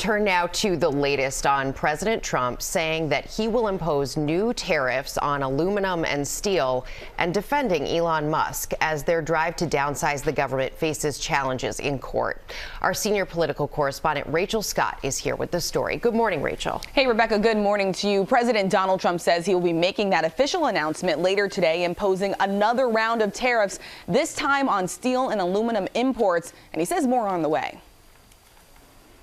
Turn now to the latest on President Trump saying that he will impose new tariffs on aluminum and steel and defending Elon Musk as their drive to downsize the government faces challenges in court. Our senior political correspondent Rachel Scott is here with the story. Good morning, Rachel. Hey, Rebecca, good morning to you. President Donald Trump says he will be making that official announcement later today, imposing another round of tariffs, this time on steel and aluminum imports, and he says more on the way.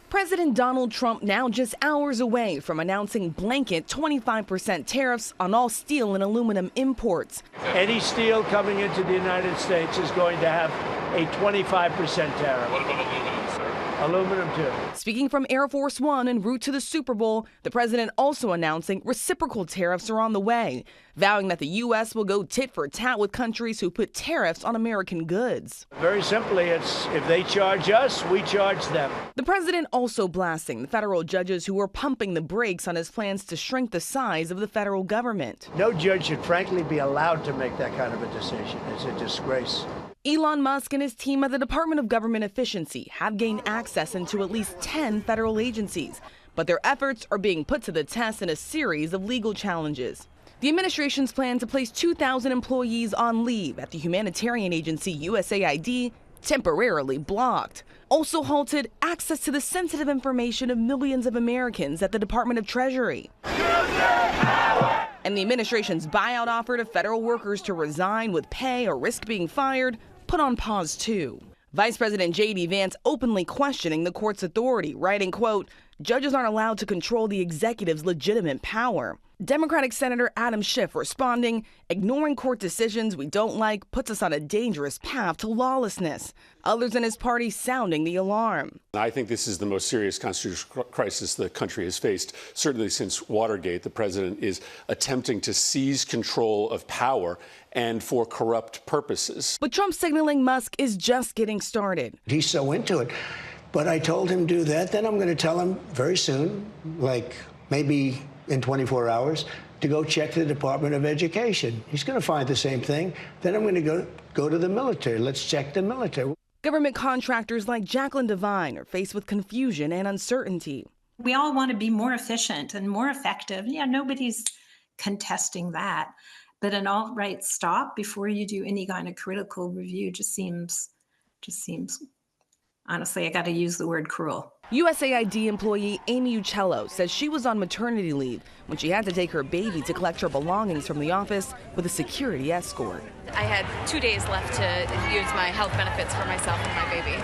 President Donald Trump now just hours away from announcing blanket 25% tariffs on all steel and aluminum imports. Any steel coming into the United States is going to have a 25% tariff. What about aluminum, sir? Aluminum, too. Speaking from Air Force One en route to the Super Bowl, the president also announcing reciprocal tariffs are on the way, vowing that the U.S. will go tit for tat with countries who put tariffs on American goods. Very simply, it's if they charge us, we charge them. The president also blasting the federal judges who were pumping the brakes on his plans to shrink the size of the federal government. No judge should frankly be allowed to make that kind of a decision. It's a disgrace. Elon Musk and his team at the Department of Government Efficiency have gained access into at least 10 federal agencies, but their efforts are being put to the test in a series of legal challenges. The administration's plan to place 2,000 employees on leave at the humanitarian agency USAID temporarily blocked. Also halted access to the sensitive information of millions of Americans at the Department of Treasury. And the administration's buyout offer to federal workers to resign with pay or risk being fired put on pause too. Vice President J.D. Vance openly questioning the court's authority, writing, quote, "Judges aren't allowed to control the executive's legitimate power." Democratic Senator Adam Schiff responding, "Ignoring court decisions we don't like puts us on a dangerous path to lawlessness." Others in his party sounding the alarm. I think this is the most serious constitutional crisis the country has faced, certainly since Watergate. The president is attempting to seize control of power and for corrupt purposes. But Trump signaling Musk is just getting started. He's so into it. But I told him do that. Then I'm going to tell him very soon, like maybe in 24 hours, to go check the Department of Education. He's going to find the same thing. Then I'm going to go to the military. Let's check the military. Government contractors like Jacqueline Devine are faced with confusion and uncertainty. We all want to be more efficient and more effective. Yeah, nobody's contesting that. But an outright stop before you do any kind of critical review just seems, honestly, I got to use the word cruel. USAID employee Amy Uccello says she was on maternity leave when she had to take her baby to collect her belongings from the office with a security escort. I had 2 days left to use my health benefits for myself and my baby.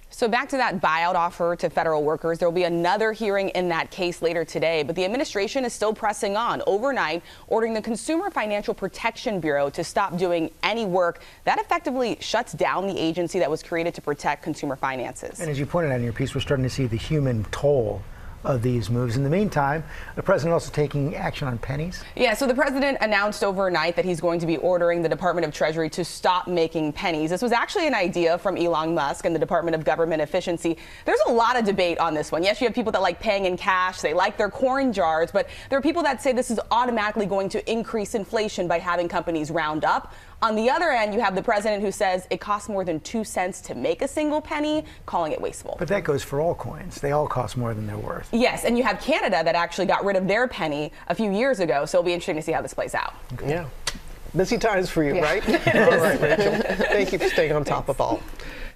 So back to that buyout offer to federal workers. There will be another hearing in that case later today, but the administration is still pressing on overnight, ordering the Consumer Financial Protection Bureau to stop doing any work that effectively shuts down the agency that was created to protect consumer finances. And as you pointed out in your piece, we're starting to see the human toll of these moves. In the meantime, the president also taking action on pennies. Yeah, so the president announced overnight that he's going to be ordering the Department of Treasury to stop making pennies. This was actually an idea from Elon Musk and the Department of Government Efficiency. There's a lot of debate on this one. Yes, you have people that like paying in cash, they like their corn jars, but there are people that say this is automatically going to increase inflation by having companies round up. On the other end, you have the president who says it costs more than 2 cents to make a single penny, calling it wasteful. But that goes for all coins. They all cost more than they're worth. Yes, and you have Canada that actually got rid of their penny a few years ago, so it'll be interesting to see how this plays out. Okay. Yeah. Busy times for you, yeah. right? All right, Rachel. Thank you for staying on top of all.